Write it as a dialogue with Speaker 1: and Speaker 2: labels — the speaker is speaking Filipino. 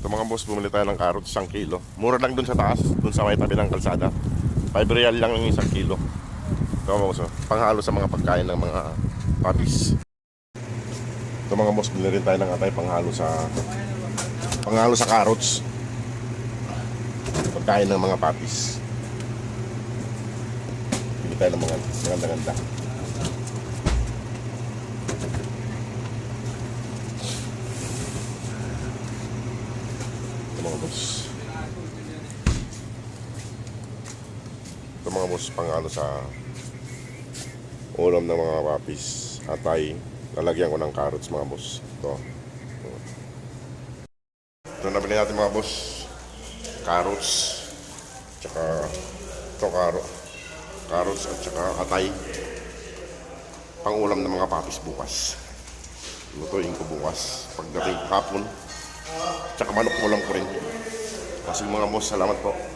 Speaker 1: Ito mga boss, bumili tayo ng carrots, 1 kilo. Mura lang dun sa taas, dun sa may tabi ng kalsada. 5 real lang yung 1 kilo. Ito mga boss, panghalo sa mga pagkain ng mga puppies. Ito mga boss, bumili rin tayo ng atay panghalo sa carrots. Pagkain ng mga puppies. Bili tayo ng mga maganda-ganda. Mga boss, ito mga boss, pangalo sa ulam ng mga puppies. Atay, lalagyan ko ng carrots mga boss. Ito nabili natin mga boss, carrots, tsaka ito carrots at tsaka atay, pang ulam ng mga puppies bukas. Lutuin ko bukas pagdating hapon. Tsaka manok ulam ko rin. Kasi mga boss, salamat po.